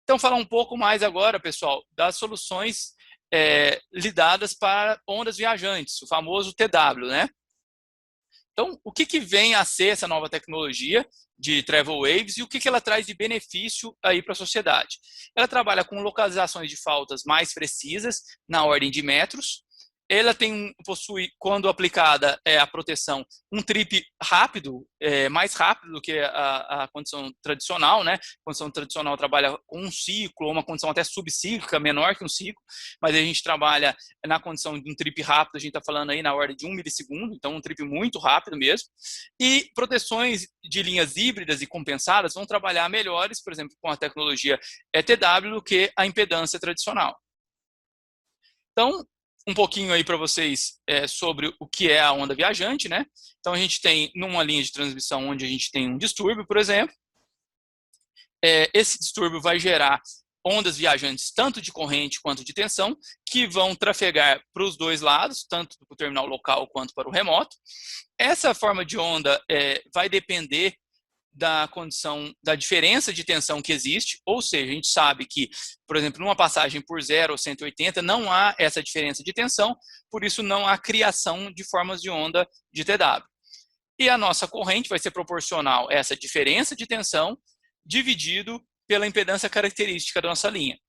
Então, falar um pouco mais agora, pessoal, das soluções lidadas para ondas viajantes, o famoso TW, né? Então, o que vem a ser essa nova tecnologia de Travel Waves e o que ela traz de benefício aí para a sociedade? Ela trabalha com localizações de faltas mais precisas, na ordem de metros. Ela possui, quando aplicada a proteção, um trip rápido, mais rápido do que a condição tradicional, né? A condição tradicional trabalha com um ciclo, ou uma condição até subcíclica, menor que um ciclo, mas a gente trabalha na condição de um trip rápido, a gente está falando aí na ordem de 1 milissegundo, então um trip muito rápido mesmo. E proteções de linhas híbridas e compensadas vão trabalhar melhores, por exemplo, com a tecnologia ETW do que a impedância tradicional. Então, um pouquinho aí para vocês sobre o que é a onda viajante, né? Então, a gente tem numa linha de transmissão onde a gente tem um distúrbio, por exemplo. Esse distúrbio vai gerar ondas viajantes, tanto de corrente quanto de tensão, que vão trafegar para os dois lados, tanto para o terminal local quanto para o remoto. Essa forma de onda vai depender da condição, da diferença de tensão que existe, ou seja, a gente sabe que, por exemplo, numa passagem por 0 ou 180, não há essa diferença de tensão, por isso não há criação de formas de onda de TW. E a nossa corrente vai ser proporcional a essa diferença de tensão dividido pela impedância característica da nossa linha.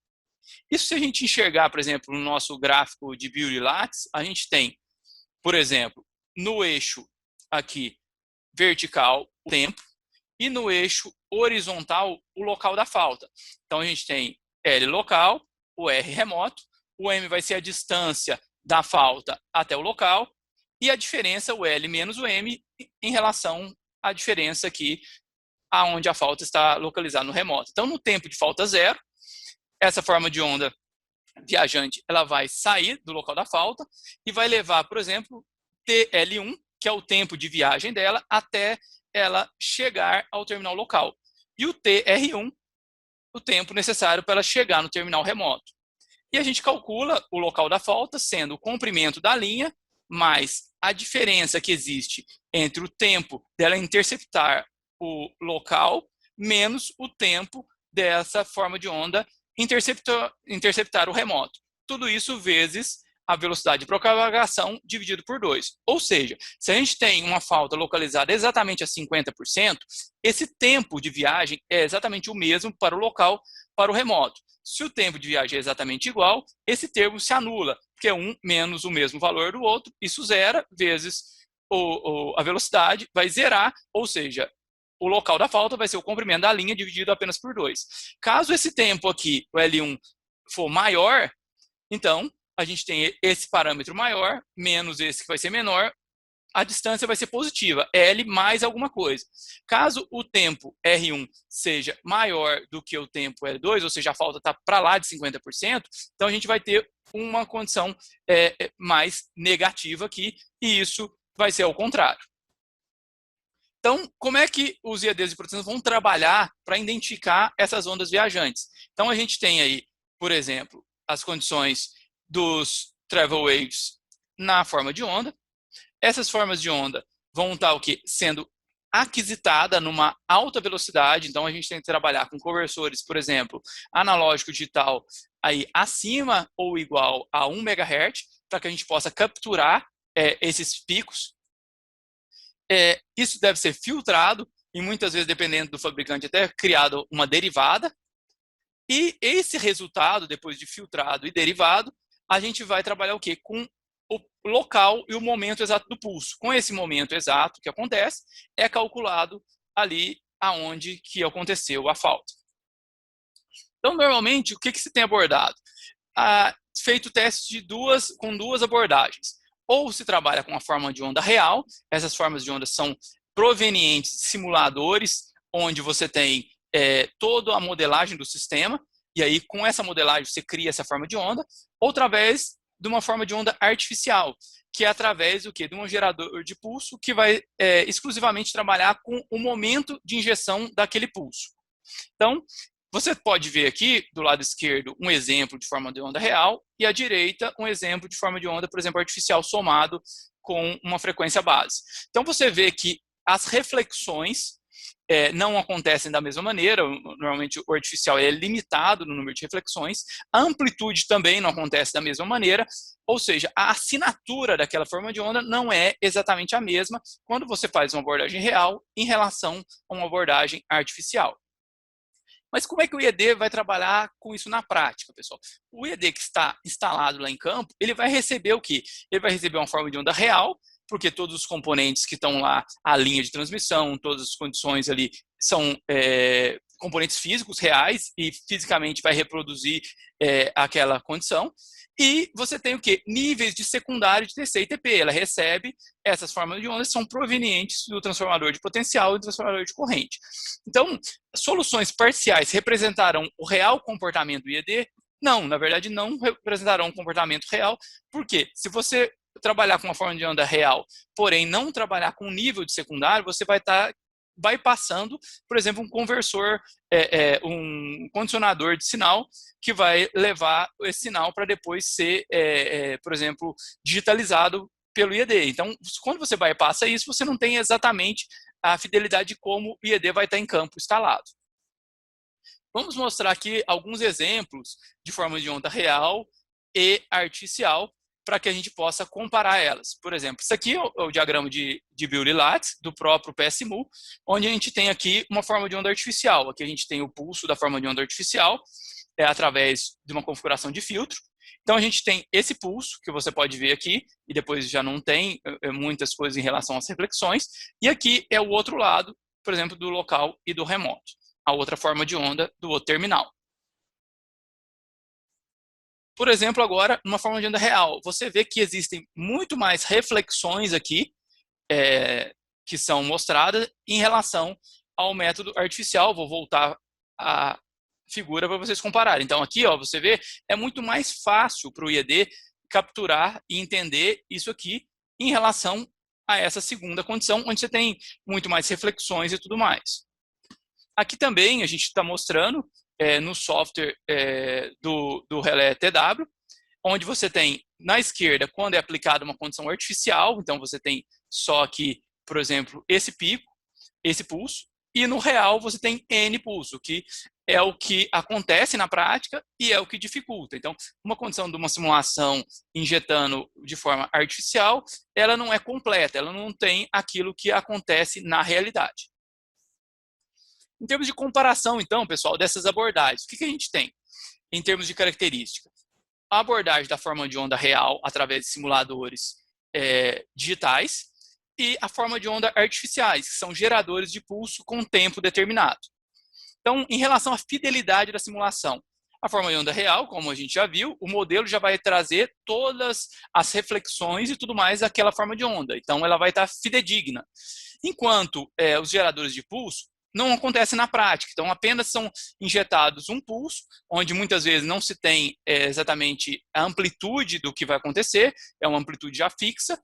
Isso se a gente enxergar, por exemplo, no nosso gráfico de biorelax, a gente tem, por exemplo, no eixo aqui vertical, o tempo, e no eixo horizontal, o local da falta. Então, a gente tem L local, o R remoto, o M vai ser a distância da falta até o local, e a diferença, o L menos o M, em relação à diferença aqui, aonde a falta está localizada no remoto. Então, no tempo de falta zero, essa forma de onda viajante, ela vai sair do local da falta e vai levar, por exemplo, TL1, que é o tempo de viagem dela, até ela chegar ao terminal local. E o TR1, o tempo necessário para ela chegar no terminal remoto. E a gente calcula o local da falta sendo o comprimento da linha mais a diferença que existe entre o tempo dela interceptar o local menos o tempo dessa forma de onda interceptar o remoto. Tudo isso vezes a velocidade de propagação dividido por 2. Ou seja, se a gente tem uma falta localizada exatamente a 50%, esse tempo de viagem é exatamente o mesmo para o local, para o remoto. Se o tempo de viagem é exatamente igual, esse termo se anula, porque é um menos o mesmo valor do outro, isso zera, vezes a velocidade vai zerar, ou seja, o local da falta vai ser o comprimento da linha dividido apenas por 2. Caso esse tempo aqui, o L1, for maior, então a gente tem esse parâmetro maior, menos esse que vai ser menor, a distância vai ser positiva, L mais alguma coisa. Caso o tempo R1 seja maior do que o tempo L2, ou seja, a falta está para lá de 50%, então a gente vai ter uma condição mais negativa aqui, e isso vai ser ao contrário. Então, como é que os IADs de proteção vão trabalhar para identificar essas ondas viajantes? Então, a gente tem aí, por exemplo, as condições dos travel waves na forma de onda. Essas formas de onda vão estar o quê? Sendo aquisitada numa alta velocidade, então a gente tem que trabalhar com conversores, por exemplo, analógico digital aí acima ou igual a 1 MHz, para que a gente possa capturar esses picos. Isso deve ser filtrado e muitas vezes, dependendo do fabricante, até criado uma derivada. E esse resultado, depois de filtrado e derivado, a gente vai trabalhar o quê? Com o local e o momento exato do pulso. Com esse momento exato que acontece, é calculado ali aonde que aconteceu a falta. Então, normalmente, o que se tem abordado? Feito teste com duas abordagens. Ou se trabalha com a forma de onda real, essas formas de onda são provenientes de simuladores, onde você tem toda a modelagem do sistema, e aí com essa modelagem você cria essa forma de onda, ou através de uma forma de onda artificial, que é através do quê? De um gerador de pulso que vai exclusivamente trabalhar com o momento de injeção daquele pulso. Então, você pode ver aqui, do lado esquerdo, um exemplo de forma de onda real, e à direita, um exemplo de forma de onda, por exemplo, artificial, somado com uma frequência base. Então, você vê que as reflexões não acontecem da mesma maneira. Normalmente o artificial é limitado no número de reflexões, a amplitude também não acontece da mesma maneira, ou seja, a assinatura daquela forma de onda não é exatamente a mesma quando você faz uma abordagem real em relação a uma abordagem artificial. Mas como é que o IED vai trabalhar com isso na prática, pessoal? O IED que está instalado lá em campo, ele vai receber o quê? Ele vai receber uma forma de onda real, porque todos os componentes que estão lá, a linha de transmissão, todas as condições ali, são componentes físicos reais e fisicamente vai reproduzir aquela condição. E você tem o quê? Níveis de secundário de TC e TP. Ela recebe essas formas de ondas que são provenientes do transformador de potencial e do transformador de corrente. Então, soluções parciais representarão o real comportamento do IED? Não, na verdade não representarão um comportamento real. Por quê? Se você trabalhar com uma forma de onda real, porém não trabalhar com nível de secundário, você vai estar bypassando, por exemplo, um conversor, um condicionador de sinal que vai levar esse sinal para depois ser, por exemplo, digitalizado pelo IED. Então, quando você bypassa isso, você não tem exatamente a fidelidade de como o IED vai estar em campo instalado. Vamos mostrar aqui alguns exemplos de forma de onda real e artificial para que a gente possa comparar elas. Por exemplo, isso aqui é o diagrama de Bewley-Lattice do próprio PSMU, onde a gente tem aqui uma forma de onda artificial. Aqui a gente tem o pulso da forma de onda artificial, através de uma configuração de filtro. Então a gente tem esse pulso, que você pode ver aqui, e depois já não tem muitas coisas em relação às reflexões. E aqui é o outro lado, por exemplo, do local e do remoto. A outra forma de onda do outro terminal. Por exemplo, agora, numa forma de onda real, você vê que existem muito mais reflexões aqui que são mostradas em relação ao método artificial. Vou voltar a figura para vocês compararem. Então, aqui, ó, você vê, é muito mais fácil para o IED capturar e entender isso aqui em relação a essa segunda condição, onde você tem muito mais reflexões e tudo mais. Aqui também a gente está mostrando no software do Relé TW, onde você tem na esquerda quando é aplicada uma condição artificial, então você tem só aqui, por exemplo, esse pico, esse pulso, e no real você tem N pulso, que é o que acontece na prática e é o que dificulta. Então, uma condição de uma simulação injetando de forma artificial, ela não é completa, ela não tem aquilo que acontece na realidade. Em termos de comparação, então, pessoal, dessas abordagens, o que a gente tem em termos de característica? A abordagem da forma de onda real através de simuladores digitais e a forma de onda artificiais, que são geradores de pulso com tempo determinado. Então, em relação à fidelidade da simulação, a forma de onda real, como a gente já viu, o modelo já vai trazer todas as reflexões e tudo mais daquela forma de onda. Então, ela vai estar fidedigna. Enquanto os geradores de pulso não acontece na prática. Então, apenas são injetados um pulso, onde muitas vezes não se tem exatamente a amplitude do que vai acontecer, é uma amplitude já fixa,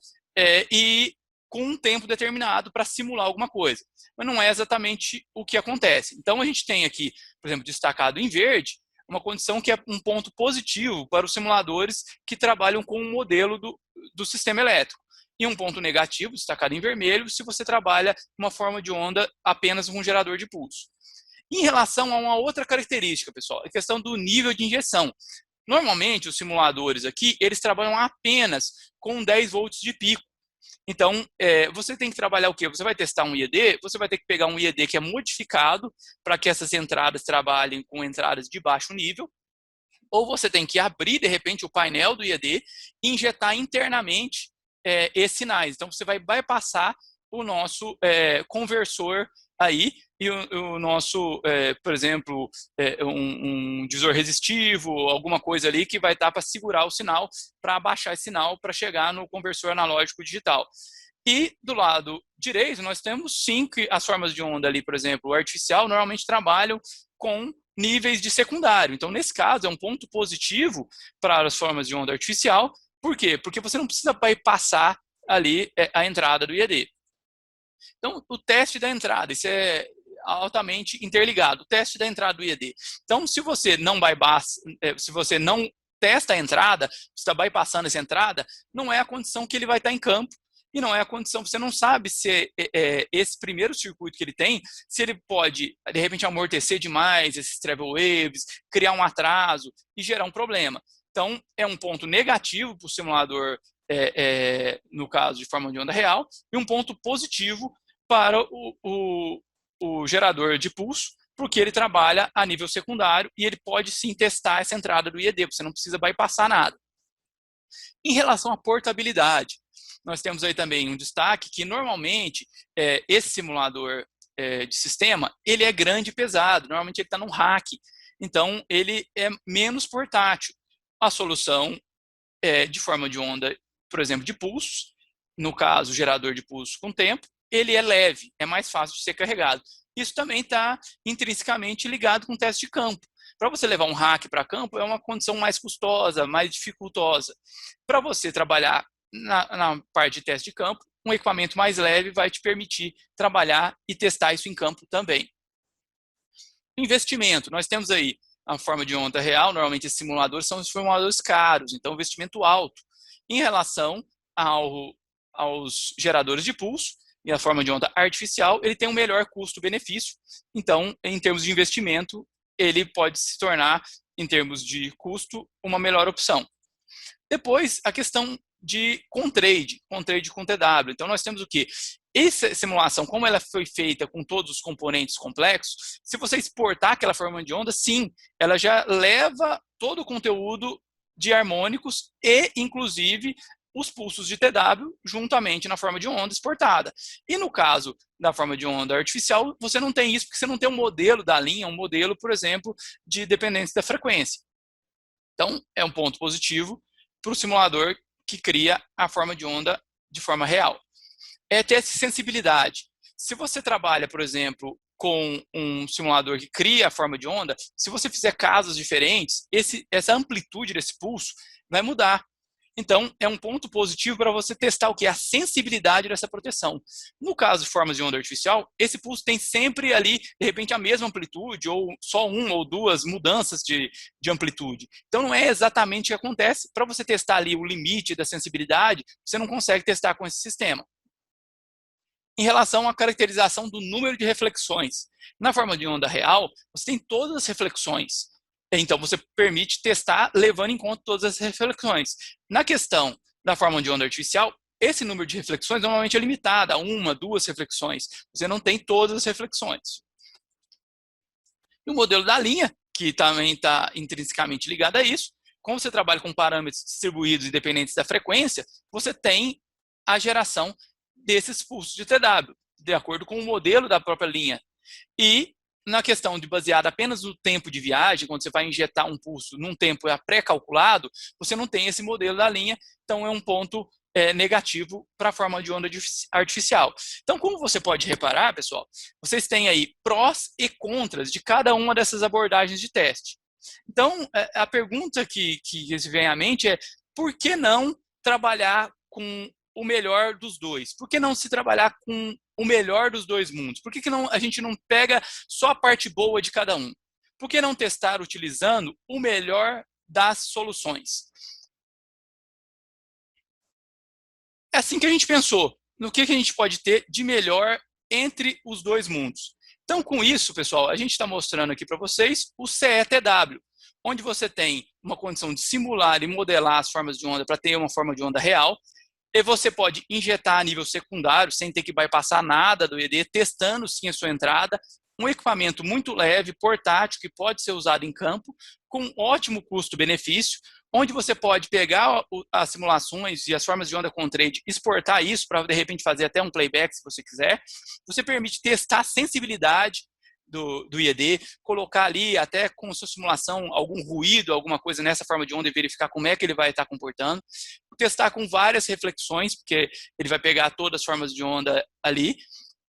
e com um tempo determinado para simular alguma coisa. Mas não é exatamente o que acontece. Então, a gente tem aqui, por exemplo, destacado em verde, uma condição que é um ponto positivo para os simuladores que trabalham com o modelo do sistema elétrico. E um ponto negativo, destacado em vermelho, se você trabalha uma forma de onda apenas com um gerador de pulso. Em relação a uma outra característica, pessoal, a questão do nível de injeção. Normalmente, os simuladores aqui, eles trabalham apenas com 10 volts de pico. Então, você tem que trabalhar o quê? Você vai testar um IED, você vai ter que pegar um IED que é modificado para que essas entradas trabalhem com entradas de baixo nível, ou você tem que abrir, de repente, o painel do IED e injetar internamente esses sinais. Então, você vai bypassar o nosso conversor aí e o nosso, por exemplo, um divisor resistivo, alguma coisa ali que vai estar para segurar o sinal, para abaixar esse sinal, para chegar no conversor analógico digital. E do lado direito, nós temos sim que as formas de onda ali, por exemplo, o artificial, normalmente trabalham com níveis de secundário. Então, nesse caso, é um ponto positivo para as formas de onda artificial. Por quê? Porque você não precisa bypassar ali a entrada do IED. Então, o teste da entrada, isso é altamente interligado, o teste da entrada do IED. Então, se você não bypass, se você não testa a entrada, está bypassando essa entrada, não é a condição que ele vai estar em campo, e não é a condição. Você não sabe se esse primeiro circuito que ele tem, se ele pode, de repente, amortecer demais esses travel waves, criar um atraso e gerar um problema. Então, é um ponto negativo para o simulador, no caso de forma de onda real, e um ponto positivo para o gerador de pulso, porque ele trabalha a nível secundário e ele pode sim testar essa entrada do IED, você não precisa bypassar nada. Em relação à portabilidade, nós temos aí também um destaque que normalmente esse simulador de sistema, ele é grande e pesado, normalmente ele está num rack, então ele é menos portátil. A solução de forma de onda, por exemplo, de pulsos, no caso, gerador de pulso com tempo, ele é leve, é mais fácil de ser carregado. Isso também está intrinsecamente ligado com o teste de campo. Para você levar um rack para campo, é uma condição mais custosa, mais dificultosa. Para você trabalhar na parte de teste de campo, um equipamento mais leve vai te permitir trabalhar e testar isso em campo também. Investimento, nós temos aí a forma de onda real, normalmente esses simuladores são os simuladores caros, então investimento alto. Em relação aos geradores de pulso, e a forma de onda artificial, ele tem um melhor custo-benefício, então, em termos de investimento, ele pode se tornar, em termos de custo, uma melhor opção. Depois, a questão de com-trade com TW. Então, nós temos o quê? Essa simulação, como ela foi feita com todos os componentes complexos, se você exportar aquela forma de onda, sim, ela já leva todo o conteúdo de harmônicos e, inclusive, os pulsos de TW juntamente na forma de onda exportada. E no caso da forma de onda artificial, você não tem isso, porque você não tem um modelo da linha, um modelo, por exemplo, de dependência da frequência. Então, é um ponto positivo para o simulador que cria a forma de onda de forma real. Ter essa sensibilidade. Se você trabalha, por exemplo, com um simulador que cria a forma de onda, se você fizer casos diferentes, essa amplitude desse pulso vai mudar. Então, é um ponto positivo para você testar o que é a sensibilidade dessa proteção. No caso de formas de onda artificial, esse pulso tem sempre ali, de repente, a mesma amplitude, ou só uma ou duas mudanças de amplitude. Então, não é exatamente o que acontece. Para você testar ali o limite da sensibilidade, você não consegue testar com esse sistema. Em relação à caracterização do número de reflexões. Na forma de onda real, você tem todas as reflexões. Então, você permite testar levando em conta todas as reflexões. Na questão da forma de onda artificial, esse número de reflexões normalmente é limitado a uma, duas reflexões. Você não tem todas as reflexões. E o modelo da linha, que também está intrinsecamente ligado a isso, como você trabalha com parâmetros distribuídos e dependentes da frequência, você tem a geração desses pulsos de TW, de acordo com o modelo da própria linha. E na questão de baseada apenas no tempo de viagem, quando você vai injetar um pulso num tempo pré-calculado, você não tem esse modelo da linha, então é um ponto negativo para a forma de onda artificial. Então, como você pode reparar, pessoal, vocês têm aí prós e contras de cada uma dessas abordagens de teste. Então, a pergunta que vem à mente é: por que não trabalhar com o melhor dos dois? Por que não se trabalhar com o melhor dos dois mundos? Por que a gente não pega só a parte boa de cada um? Por que não testar utilizando o melhor das soluções? É assim que a gente pensou, no que a gente pode ter de melhor entre os dois mundos. Então, com isso, pessoal, a gente está mostrando aqui para vocês o CETW, onde você tem uma condição de simular e modelar as formas de onda para ter uma forma de onda real, e você pode injetar a nível secundário, sem ter que bypassar nada do IED, testando sim a sua entrada, um equipamento muito leve, portátil, que pode ser usado em campo, com ótimo custo-benefício, onde você pode pegar as simulações e as formas de onda com trade, exportar isso para, de repente, fazer até um playback, se você quiser. Você permite testar a sensibilidade do IED, colocar ali até com sua simulação algum ruído, alguma coisa nessa forma de onda e verificar como é que ele vai estar comportando. Testar com várias reflexões, porque ele vai pegar todas as formas de onda ali,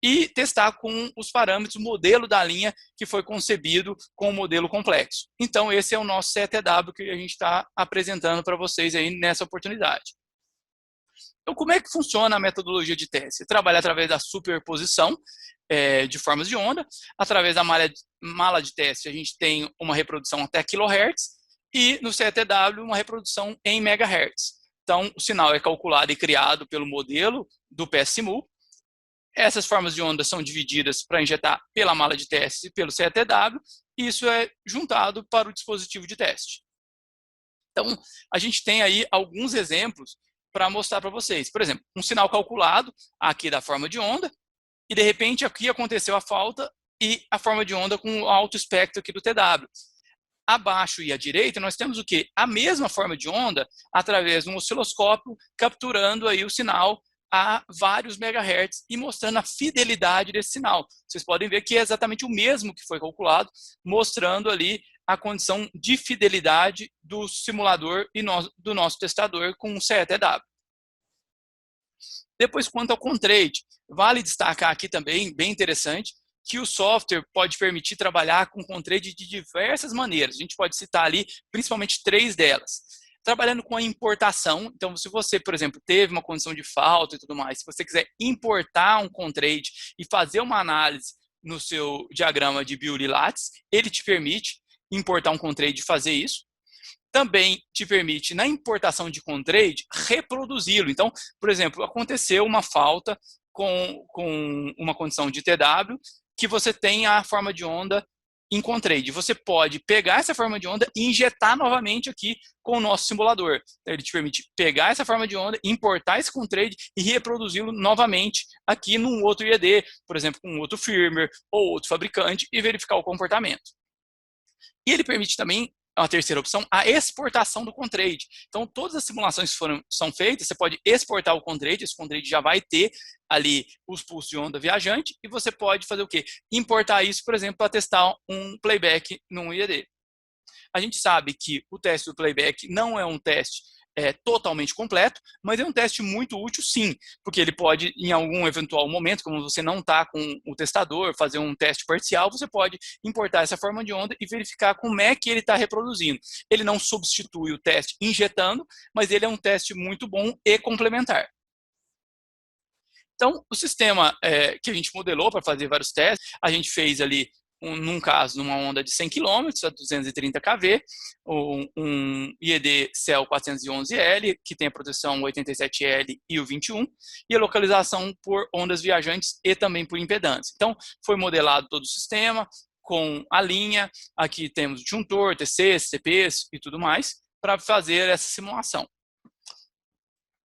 e testar com os parâmetros, o modelo da linha que foi concebido com o modelo complexo. Então, esse é o nosso CETW que a gente está apresentando para vocês aí nessa oportunidade. Então, como é que funciona a metodologia de teste? Você trabalha através da superposição de formas de onda, através da mala de teste a gente tem uma reprodução até kHz, e no CETW uma reprodução em MHz. Então, o sinal é calculado e criado pelo modelo do PSMul. Essas formas de onda são divididas para injetar pela mala de teste e pelo CETW, e isso é juntado para o dispositivo de teste. Então, a gente tem aí alguns exemplos para mostrar para vocês. Por exemplo, um sinal calculado aqui da forma de onda, e de repente aqui aconteceu a falta e a forma de onda com o alto espectro aqui do TW. Abaixo e à direita, nós temos o quê? A mesma forma de onda através de um osciloscópio, capturando aí o sinal a vários megahertz e mostrando a fidelidade desse sinal. Vocês podem ver que é exatamente o mesmo que foi calculado, mostrando ali a condição de fidelidade do simulador e do nosso testador com o CETW. Depois, quanto ao Contrade, vale destacar aqui também, bem interessante, que o software pode permitir trabalhar com Contrade de diversas maneiras. A gente pode citar ali, principalmente 3 delas. Trabalhando com a importação, então se você, por exemplo, teve uma condição de falta e tudo mais, se você quiser importar um Contrade e fazer uma análise no seu diagrama de Bewley-Lattice, ele te permite importar um Contrade e fazer isso. Também te permite, na importação de Contrade, reproduzi-lo. Então, por exemplo, aconteceu uma falta com uma condição de TW, que você tem a forma de onda em Contrade. Você pode pegar essa forma de onda e injetar novamente aqui com o nosso simulador. Então, ele te permite pegar essa forma de onda, importar esse Contrade e reproduzi-lo novamente aqui num outro IED, por exemplo, com outro firmware ou outro fabricante e verificar o comportamento. E ele permite também, a terceira opção, a exportação do Contrade. Então, todas as simulações que são feitas, você pode exportar o Contrade, esse Contrade já vai ter ali os pulsos de onda viajante, e você pode fazer o quê? Importar isso, por exemplo, para testar um playback num IED. A gente sabe que o teste do playback não é um teste totalmente completo, mas é um teste muito útil sim, porque ele pode, em algum eventual momento, como você não está com o testador, fazer um teste parcial, você pode importar essa forma de onda e verificar como é que ele está reproduzindo. Ele não substitui o teste injetando, mas ele é um teste muito bom e complementar. Então, o sistema que a gente modelou para fazer vários testes, a gente fez ali num caso, numa onda de 100 km, a 230 kV, um IED CEL 411L, que tem a proteção 87L e o 21, e a localização por ondas viajantes e também por impedância. Então, foi modelado todo o sistema, com a linha, aqui temos disjuntor, TCs, CPs e tudo mais, para fazer essa simulação.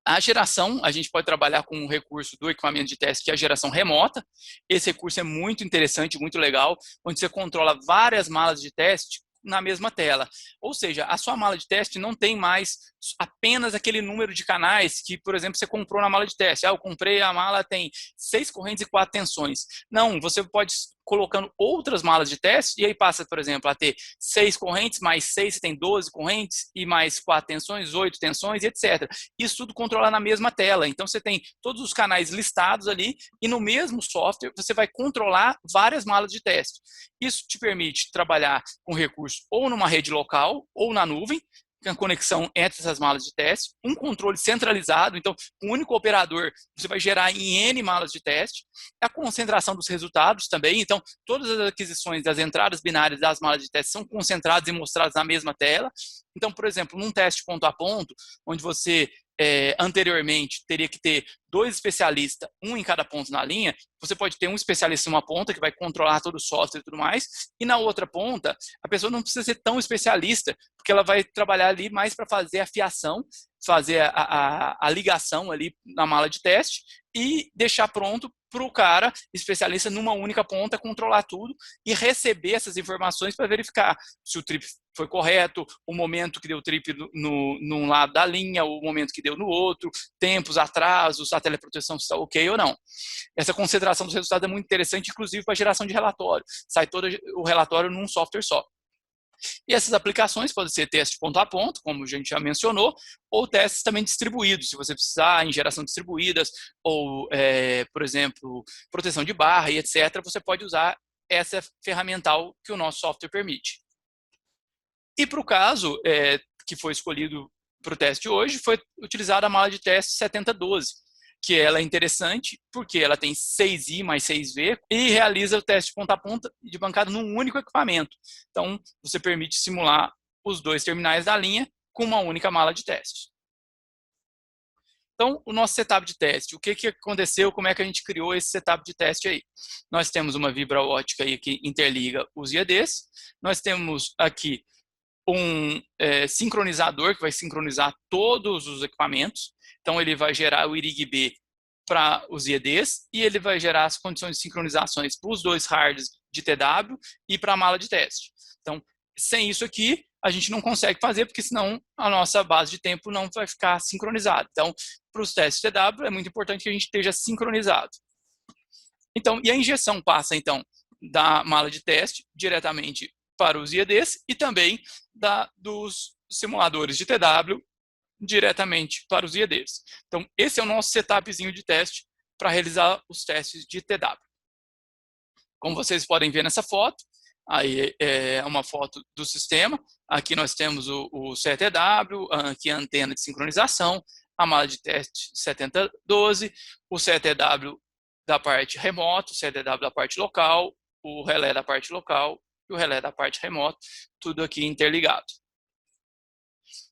A geração, a gente pode trabalhar com um recurso do equipamento de teste, que é a geração remota. Esse recurso é muito interessante, muito legal, onde você controla várias malas de teste na mesma tela. Ou seja, a sua mala de teste não tem mais apenas aquele número de canais que, por exemplo, você comprou na mala de teste. Eu comprei, a mala tem 6 correntes e 4 tensões. Não, você pode colocando outras malas de teste, e aí passa, por exemplo, a ter 6 correntes, mais 6, você tem 12 correntes, e mais 4 tensões, 8 tensões, etc. Isso tudo controla na mesma tela. Então, você tem todos os canais listados ali, e no mesmo software, você vai controlar várias malas de teste. Isso te permite trabalhar com recurso ou numa rede local, ou na nuvem, a conexão entre essas malas de teste, um controle centralizado, então, um único operador, você vai gerar em N malas de teste, a concentração dos resultados também, então, todas as aquisições das entradas binárias das malas de teste são concentradas e mostradas na mesma tela. Então, por exemplo, num teste ponto a ponto, onde você anteriormente teria que ter 2 especialistas, um em cada ponto na linha, você pode ter um especialista em uma ponta que vai controlar todo o software e tudo mais, e na outra ponta, a pessoa não precisa ser tão especialista, porque ela vai trabalhar ali mais para fazer a fiação, fazer a ligação ali na mala de teste e deixar pronto para o cara, especialista numa única ponta, controlar tudo e receber essas informações para verificar se o trip foi correto, o momento que deu o trip num lado da linha, o momento que deu no outro, tempos, atrasos, a teleproteção está ok ou não. Essa concentração dos resultados é muito interessante, inclusive para a geração de relatório. Sai todo o relatório num software só. E essas aplicações podem ser testes ponto a ponto, como a gente já mencionou, ou testes também distribuídos, se você precisar em geração distribuídas, ou, por exemplo, proteção de barra e etc., você pode usar essa ferramental que o nosso software permite. E para o caso que foi escolhido para o teste hoje, foi utilizada a mala de teste 7012, que ela é interessante porque ela tem 6i mais 6v e realiza o teste ponta a ponta de bancada num único equipamento. Então, você permite simular os 2 terminais da linha com uma única mala de teste. Então, o nosso setup de teste, o que aconteceu, como é que a gente criou esse setup de teste aí? Nós temos uma fibra ótica aí que interliga os IEDs, nós temos aqui um sincronizador que vai sincronizar todos os equipamentos, então ele vai gerar o IRIG-B para os IEDs e ele vai gerar as condições de sincronizações para os dois hards de TW e para a mala de teste. Então, sem isso aqui, a gente não consegue fazer, porque senão a nossa base de tempo não vai ficar sincronizada. Então, para os testes TW, é muito importante que a gente esteja sincronizado. Então, e a injeção passa, então, da mala de teste diretamente para os IEDs e também dos simuladores de TW diretamente para os IEDs. Então, esse é o nosso setupzinho de teste para realizar os testes de TW. Como vocês podem ver nessa foto, aí é uma foto do sistema. Aqui nós temos o CTW, aqui a antena de sincronização, a mala de teste 7012, o CTW da parte remoto, o CTW da parte local, o relé da parte local e o relé da parte remoto, tudo aqui interligado.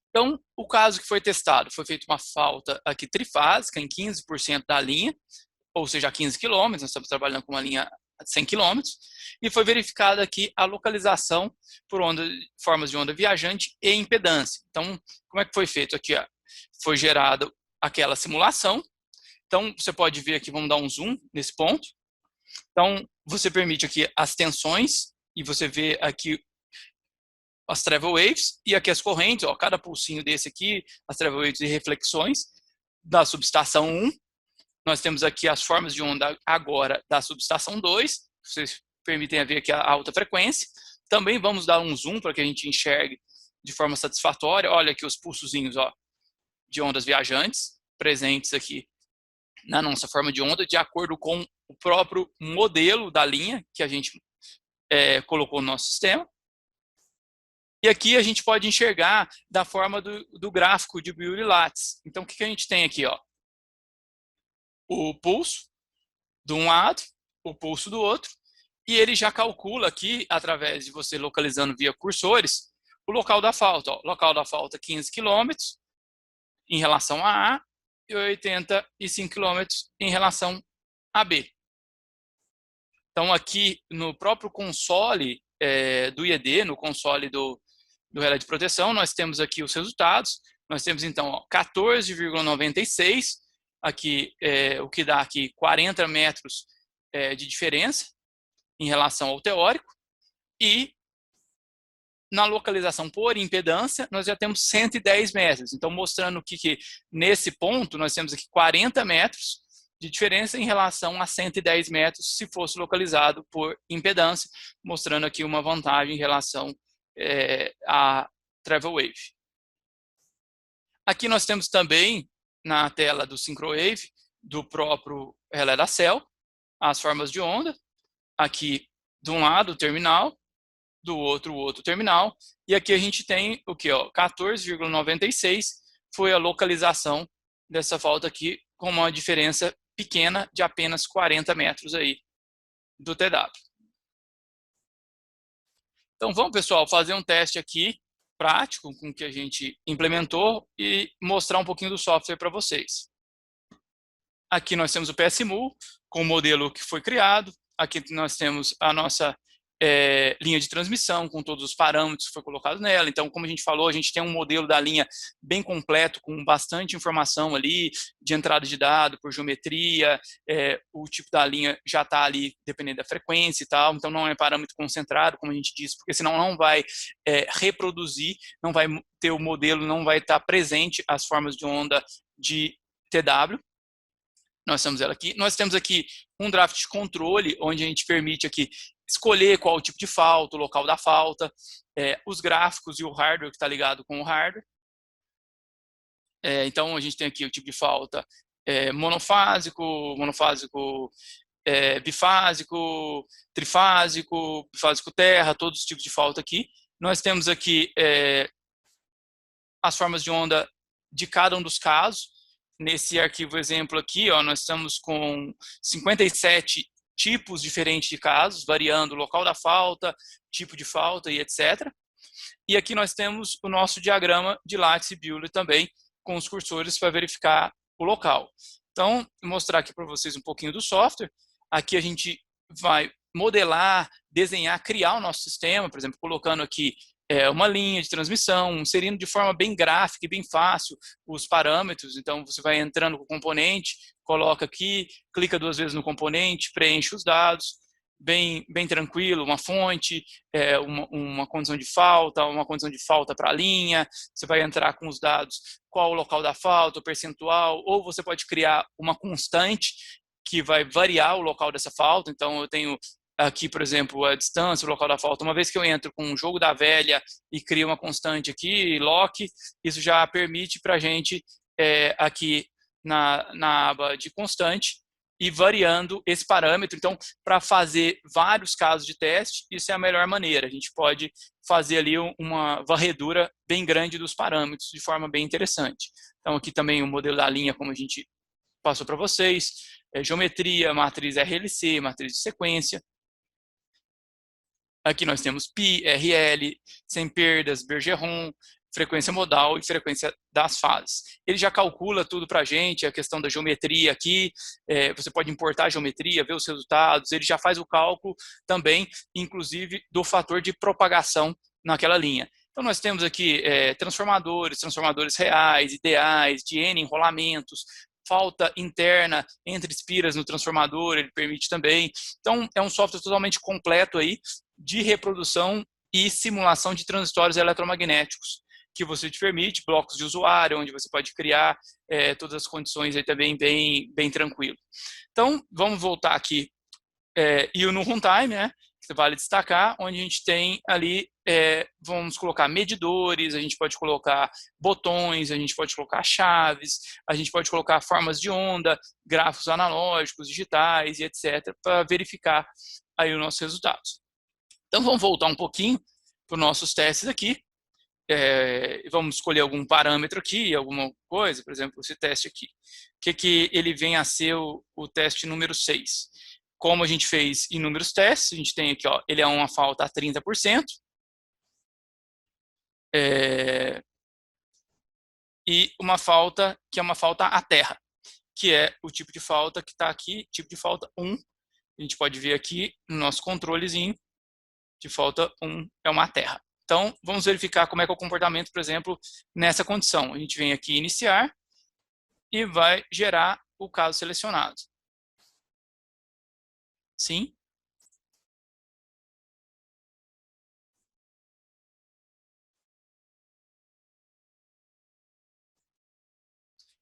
Então, o caso que foi testado, foi feita uma falta aqui trifásica em 15% da linha, ou seja, a 15 km, nós estamos trabalhando com uma linha de 100 km, e foi verificada aqui a localização por formas de onda viajante e impedância. Então, como é que foi feito aqui? Foi gerada aquela simulação. Então, você pode ver aqui, vamos dar um zoom nesse ponto. Então, você permite aqui as tensões, e você vê aqui as travel waves, e aqui as correntes, ó, cada pulsinho desse aqui, as travel waves e reflexões da subestação 1. Nós temos aqui as formas de onda agora da subestação 2, vocês permitem ver aqui a alta frequência. Também vamos dar um zoom para que a gente enxergue de forma satisfatória. Olha aqui os pulsozinhos, ó, de ondas viajantes, presentes aqui na nossa forma de onda, de acordo com o próprio modelo da linha que a gente colocou no nosso sistema. E aqui a gente pode enxergar da forma do gráfico de Bewley-Lattice. Então, o que a gente tem aqui? Ó? O pulso de um lado, o pulso do outro, e ele já calcula aqui, através de você localizando via cursores, o local da falta. Ó. Local da falta 15 km em relação a A e 85 km em relação a B. Então, aqui no próprio console do IED, no console do relé de proteção, nós temos aqui os resultados. Nós temos, então, 14,96, aqui, o que dá aqui 40 metros de diferença em relação ao teórico. E na localização por impedância, nós já temos 110 metros. Então, mostrando que nesse ponto, nós temos aqui 40 metros de diferença em relação a 110 metros se fosse localizado por impedância, mostrando aqui uma vantagem em relação a travel wave. Aqui nós temos também, na tela do SyncroWave, do próprio relé da CEL, as formas de onda. Aqui, de um lado, o terminal, do outro, o outro terminal. E aqui a gente tem o que? 14,96 foi a localização dessa falta aqui, com uma diferença pequena de apenas 40 metros aí do TW. Então, vamos, pessoal, fazer um teste aqui prático com o que a gente implementou e mostrar um pouquinho do software para vocês. Aqui nós temos o PSMul, com o modelo que foi criado. Aqui nós temos a nossa linha de transmissão, com todos os parâmetros que foi colocado nela. Então, como a gente falou, a gente tem um modelo da linha bem completo, com bastante informação ali, de entrada de dado, por geometria, o tipo da linha já está ali, dependendo da frequência e tal, então não é parâmetro concentrado, como a gente disse, porque senão não vai reproduzir, não vai ter o modelo, não vai estar presente as formas de onda de TW. Nós temos ela aqui. Nós temos aqui um draft de controle, onde a gente permite aqui escolher qual o tipo de falta, o local da falta, os gráficos e o hardware que está ligado com o hardware. Então, a gente tem aqui o tipo de falta monofásico, bifásico, trifásico, bifásico terra, todos os tipos de falta aqui. Nós temos aqui as formas de onda de cada um dos casos. Nesse arquivo exemplo aqui, ó, nós estamos com 57 tipos diferentes de casos, variando o local da falta, tipo de falta e etc. E aqui nós temos o nosso diagrama de Lattice e Bewley também, com os cursores para verificar o local. Então, vou mostrar aqui para vocês um pouquinho do software. Aqui a gente vai modelar, desenhar, criar o nosso sistema, por exemplo, colocando aqui uma linha de transmissão, inserindo de forma bem gráfica e bem fácil os parâmetros. Então, você vai entrando com o componente, coloca aqui, clica 2 vezes no componente, preenche os dados, bem tranquilo, uma fonte, uma condição de falta, uma condição de falta para a linha, você vai entrar com os dados, qual o local da falta, o percentual, ou você pode criar uma constante que vai variar o local dessa falta. Então, eu tenho aqui, por exemplo, a distância, o local da falta. Uma vez que eu entro com o jogo da velha e crio uma constante aqui, lock, isso já permite para a gente, aqui na aba de constante, e variando esse parâmetro. Então, para fazer vários casos de teste, isso é a melhor maneira. A gente pode fazer ali uma varredura bem grande dos parâmetros, de forma bem interessante. Então, aqui também o modelo da linha, como a gente passou para vocês, geometria, matriz RLC, matriz de sequência. Aqui nós temos Pi, RL, sem perdas, Bergeron, frequência modal e frequência das fases. Ele já calcula tudo para a gente, a questão da geometria aqui, você pode importar a geometria, ver os resultados, ele já faz o cálculo também, inclusive, do fator de propagação naquela linha. Então, nós temos aqui transformadores reais, ideais, de N enrolamentos, falta interna entre espiras no transformador, ele permite também. Então, é um software totalmente completo aí, de reprodução e simulação de transitórios eletromagnéticos, que você te permite, blocos de usuário, onde você pode criar todas as condições aí também bem tranquilo. Então, vamos voltar aqui, e no runtime, né, que vale destacar, onde a gente tem ali, vamos colocar medidores, a gente pode colocar botões, a gente pode colocar chaves, a gente pode colocar formas de onda, gráficos analógicos, digitais e etc., para verificar aí os nossos resultados. Então, vamos voltar um pouquinho para os nossos testes aqui. Vamos escolher algum parâmetro aqui, alguma coisa, por exemplo, esse teste aqui. O que ele vem a ser o teste número 6? Como a gente fez inúmeros testes, a gente tem aqui, ó, ele é uma falta a 30%, e uma falta que é uma falta à terra, que é o tipo de falta que está aqui, tipo de falta 1. A gente pode ver aqui no nosso controlezinho, de falta 1 é uma terra. Então, vamos verificar como é que é o comportamento, por exemplo, nessa condição. A gente vem aqui em iniciar e vai gerar o caso selecionado. Sim?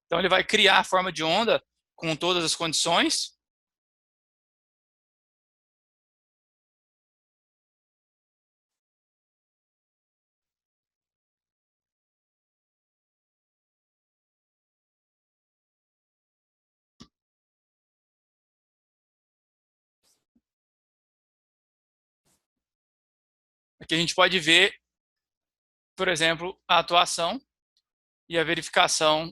Então, ele vai criar a forma de onda com todas as condições. Aqui a gente pode ver, por exemplo, a atuação e a verificação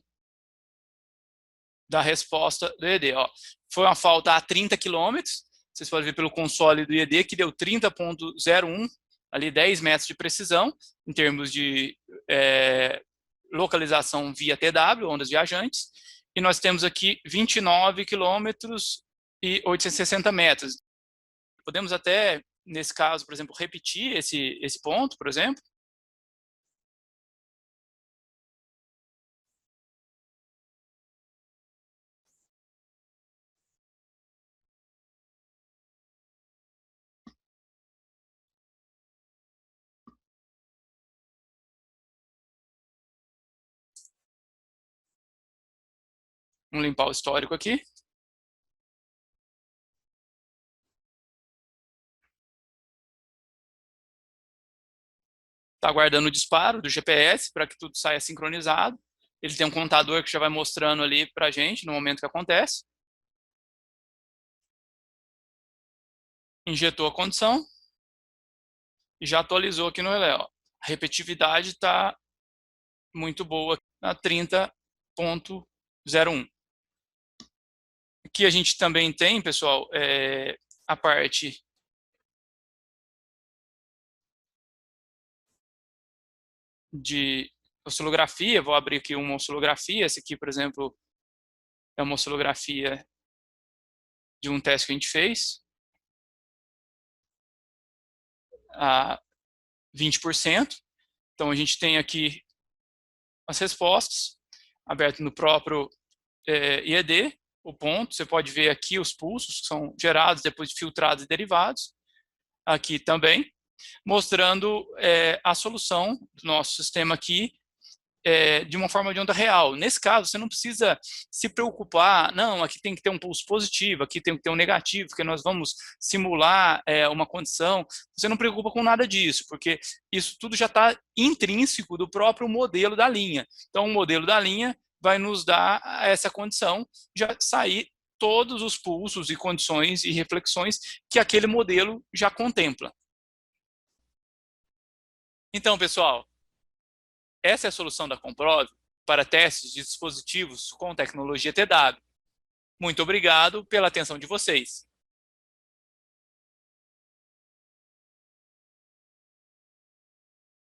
da resposta do IED. Ó, foi uma falta a 30 km, vocês podem ver pelo console do IED, que deu 30,01, ali 10 metros de precisão, em termos de localização via TW, ondas viajantes, e nós temos aqui 29 quilômetros e 860 metros. Podemos até, nesse caso, por exemplo, repetir esse ponto, por exemplo. Vamos limpar o histórico aqui. Está aguardando o disparo do GPS para que tudo saia sincronizado. Ele tem um contador que já vai mostrando ali para a gente no momento que acontece. Injetou a condição e já atualizou aqui no relé. Ó. A repetitividade está muito boa, na 30,01. Aqui a gente também tem, pessoal, a parte de oscilografia. Vou abrir aqui uma oscilografia. Esse aqui, por exemplo, É uma oscilografia de um teste que a gente fez a 20%. Então, a gente tem aqui as respostas, aberto no próprio IED, o ponto. Você pode ver aqui os pulsos que são gerados depois de filtrados e derivados. Aqui também, mostrando a solução do nosso sistema aqui de uma forma de onda real. Nesse caso, você não precisa se preocupar, não, aqui tem que ter um pulso positivo, aqui tem que ter um negativo, porque nós vamos simular uma condição. Você não preocupa com nada disso, porque isso tudo já está intrínseco do próprio modelo da linha. Então, o modelo da linha vai nos dar essa condição de já sair todos os pulsos e condições e reflexões que aquele modelo já contempla. Então, pessoal, essa é a solução da Comprove para testes de dispositivos com tecnologia TW. Muito obrigado pela atenção de vocês.